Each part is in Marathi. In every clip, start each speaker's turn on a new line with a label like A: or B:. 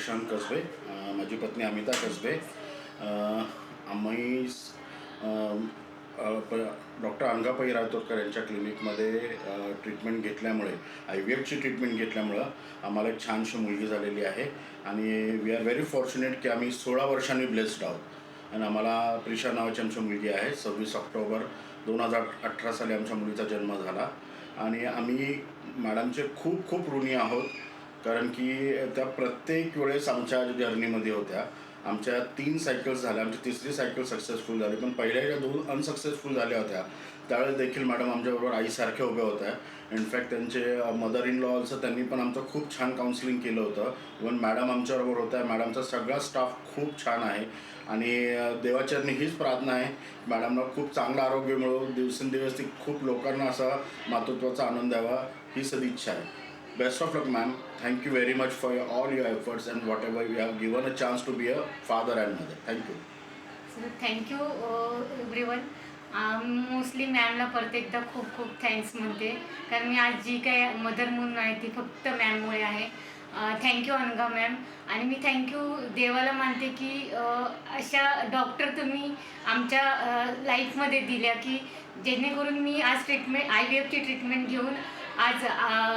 A: प्रशांत कसबे, माझी पत्नी अमिता कसबे. आम्ही डॉक्टर अनघा रायतोडकर यांच्या क्लिनिकमध्ये ट्रीटमेंट घेतल्यामुळे, IVFची ट्रीटमेंट घेतल्यामुळं आम्हाला एक छानशी मुलगी झालेली आहे. आणि वी आर व्हेरी फॉर्च्युनेट की आम्ही 16 वर्षांनी ब्लेस्ड आहोत. आणि आम्हाला प्रिशा नावाची आमची मुलगी आहे. 26 ऑक्टोबर 2018 साली आमच्या मुलीचा जन्म झाला. आणि आम्ही मॅडमचे खूप खूप ऋणी आहोत, कारण की त्या प्रत्येक वेळेस आमच्या जर्नीमध्ये होत्या. आमच्या 3 सायकल्स झाल्या, आमची 3री सायकल सक्सेसफुल झाली, पण पहिल्या ज्या 2 अनसक्सेसफुल झाल्या होत्या त्यावेळेस देखील मॅडम आमच्याबरोबर आईसारख्या उभ्या होत्या. इनफॅक्ट त्यांचे मदर इन लॉ ऑल्सो, त्यांनी पण आमचं खूप छान काउन्सिलिंग केलं होतं. इवन मॅडम आमच्याबरोबर होत्या. मॅडमचा सगळा स्टाफ खूप छान आहे आणि देवाचरणी हीच प्रार्थना आहे, मॅडमला खूप चांगलं आरोग्य मिळो, दिवसेंदिवस ती खूप लोकांना असा मातृत्वाचा आनंद द्यावा, ही सदिच्छा आहे. Best of luck, ma'am. Thank you very much for all your efforts and whatever you have given a chance to be a father and mother. Thank you.
B: Sir thank you everyone. Mostly मॅमला परत एकदा खूप खूप थँक्स म्हणते, कारण मी आज जी काय मदर म्हणून आहे ती फक्त मॅममुळे आहे. Thank you Anagha ma'am. आणि मी थँक्यू देवाला मानते की अशा डॉक्टर तुम्ही आमच्या लाईफमध्ये दिल्या की जेणेकरून मी आज IVFची ट्रीटमेंट घेऊन आज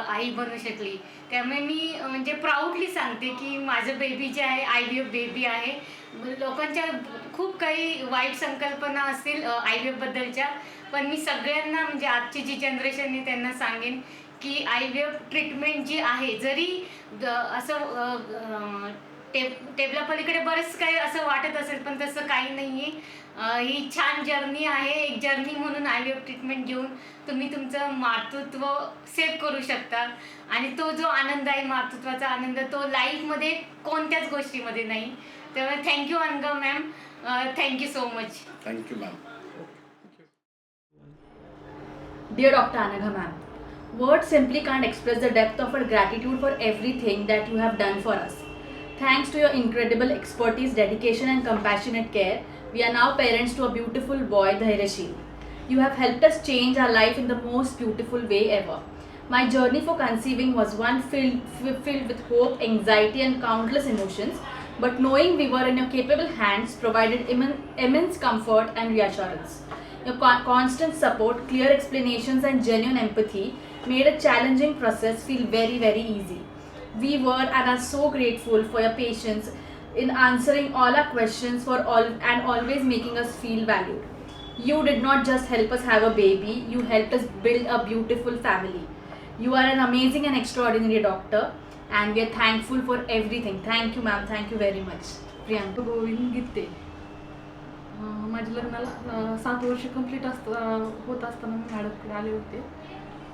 B: आई बनू शकली. त्यामुळे मी म्हणजे प्राऊडली सांगते की माझं बेबी जे आहे IVF बेबी आहे. लोकांच्या खूप काही वाईट संकल्पना असतील IVFबद्दलच्या, पण मी सगळ्यांना म्हणजे आजची जी जनरेशन आहे त्यांना सांगेन की IVF ट्रीटमेंट जी आहे, जरी असं टेबलापलीकडे बरंच काही असं वाटत असेल, पण तसं काही नाही आहे. ही छान जर्नी आहे. एक जर्नी म्हणून IVF ट्रीटमेंट घेऊन तुम्ही तुमचं मातृत्व सेव्ह करू शकता. आणि तो जो आनंद आहे, मातृत्वाचा आनंद, तो लाईफमध्ये कोणत्याच गोष्टीमध्ये नाही. त्यामुळे thank you Anagha ma'am. Thank you so much.
A: Thank you, ma'am.
C: Dear Dr. Anagha ma'am, words simply can't express the depth of our gratitude for everything that you have done for us. Thanks to your incredible expertise, dedication and compassionate care, we are now parents to a beautiful boy, Dhairashil. You have helped us change our life in the most beautiful way ever. My journey for conceiving was one filled with hope, anxiety and countless emotions, but knowing we were in your capable hands provided immense comfort and reassurance. Your constant support, clear explanations and genuine empathy made a challenging process feel very, very easy. We were and are so grateful for your patience in answering all our questions and always making us feel valued. You did not just help us have a baby, you helped us build a beautiful family. You are an amazing and extraordinary doctor and we are thankful for everything. Thank you ma'am, thank you very much. Priyanka.
D: Govind Gite. माझ्या लग्नाला 7 वर्ष कंप्लीट होत असताना मी मॅडमकडे आले होते.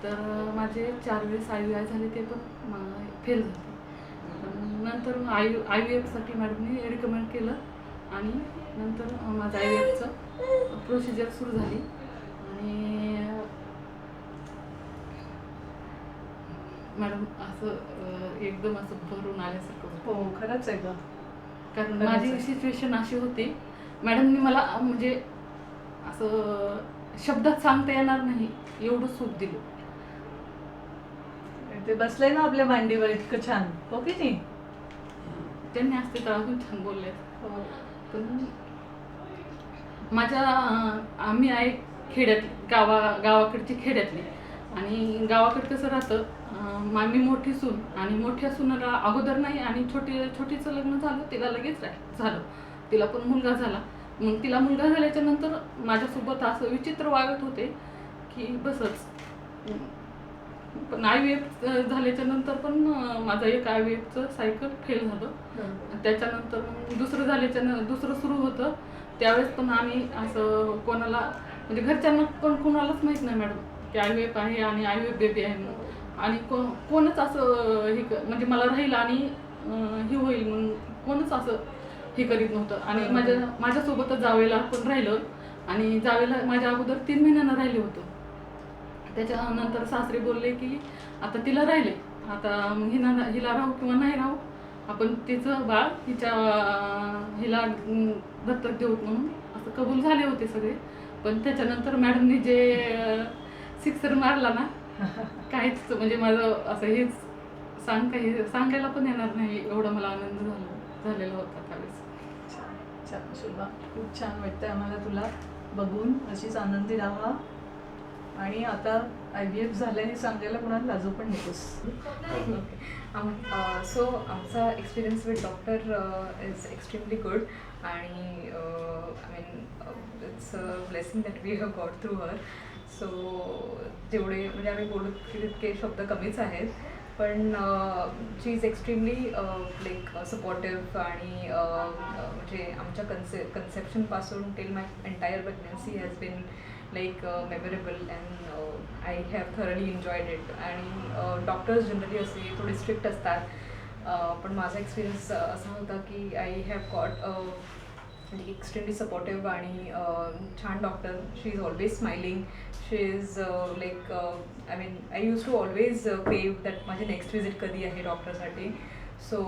D: तर माझे 4 वेळेस IVI झाले, ते पण फेल झाले. नंतर IVFसाठी मॅडमने रिकमेंड केलं आणि नंतर माझं IVFचं प्रोसिजर सुरू झाली. आणि मॅडम असं एकदम असं भरून आल्यासारखं होतं.
E: हो, खरंच आहे गं.
D: कारण माझी सिच्युएशन अशी होती, मॅडमनी मला म्हणजे असं शब्दात सांगता येणार नाही एवढं सुख दिलं.
E: ते बसले ना आपल्या मांडीवर इतकं छान, हो की नाही?
D: त्यांनी असते तर अजून छान बोलले.
E: हो.
D: पण आम्ही आहे खेड्यात, गावाकडची खेड्यातली. आणि गावाकडे कसं राहतं, मी मोठी सून आणि मोठ्या सुनाला अगोदर नाही आणि छोटीचं लग्न झालं, तिला लगेच झालं. तिला पण मुलगा झाला. मग तिला मुलगा झाल्याच्या नंतर माझ्यासोबत असं विचित्र वागत होते की बसच. पण IVF झाल्याच्या नंतर पण माझं एक IVFचं सायकल फेल झालं. त्याच्यानंतर मग दुसरं सुरू होतं. त्यावेळेस पण आम्ही असं कोणाला म्हणजे घरच्यांना पण कोणालाच माहीत नाही मॅडम की IVF आहे आणि IVF बेबी आहे म्हणून. आणि कोणच असं म्हणजे मला राहील आणि हे होईल म्हणून कोणच असं हे करीत नव्हतं. आणि माझ्यासोबतच जावेला पण राहिलं. आणि जावेला माझ्या अगोदर 3 महिन्यांना राहिले होतं. त्याच्यानंतर सासरे बोलले की आता तिला राहिले, आता हिला राहू किंवा नाही राहू, आपण तिचं बाळ हिला दत्तक देऊ म्हणून असं कबूल झाले होते सगळे. पण त्याच्यानंतर मॅडमनी जे सिक्सर मारला ना, काहीच म्हणजे माझं असं हेच सांगायला पण येणार नाही एवढा मला आनंद झालेला होता त्यावेळेस.
E: छान छान शुभा, खूप छान वाटतंय आम्हाला तुला बघून. अशीच आनंदी राहा. आणि आता IVF झालंय हे सांगायला कोणाला लाजू पण नकोस.
F: सो आमचा experience with doctor is extremely good आणि I mean it's a blessing that we have got through her. So जेवढे म्हणजे आम्ही बोलू तितके शब्द कमीच आहेत, पण she is extremely like supportive आणि म्हणजे आमच्या कन्सेप्शनपासून till my entire pregnancy has been like memorable and I have thoroughly enjoyed it. आणि डॉक्टर्स जनरली असे थोडे स्ट्रिक्ट असतात, पण माझा एक्सपिरियन्स असा होता की आय हॅव गॉट म्हणजे एक्स्ट्रीमली सपोर्टिव्ह आणि छान doctor. She is always smiling. She is like I mean I use to always crave that माझी नेक्स्ट विजिट कधी आहे डॉक्टरसाठी. So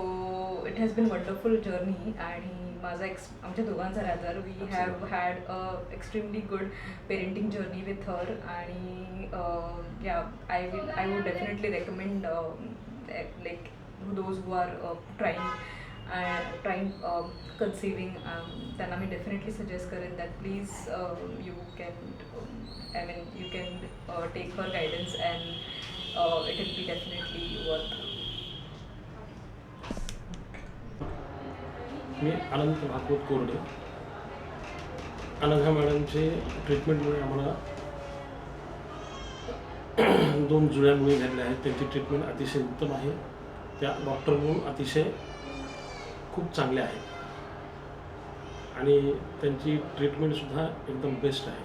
F: it has been wonderful journey आणि माझा आमच्या दोघांचा rather we have had a extremely good parenting journey with her. आणि या I would definitely recommend like those who are trying conceiving, त्यांना मी डेफिनेटली सजेस्ट करेन that please you can I mean you can take her guidance and it will be definitely worth.
G: मी अनंत भागवत कोरडे. अनघा मॅडमचे ट्रीटमेंटमुळे आम्हाला 2 जुळ्या मुली झालेल्या आहेत. त्यांची ट्रीटमेंट अतिशय उत्तम आहे. त्या डॉक्टर म्हणून अतिशय खूप चांगल्या आहेत आणि त्यांची ट्रीटमेंटसुद्धा एकदम बेस्ट आहे.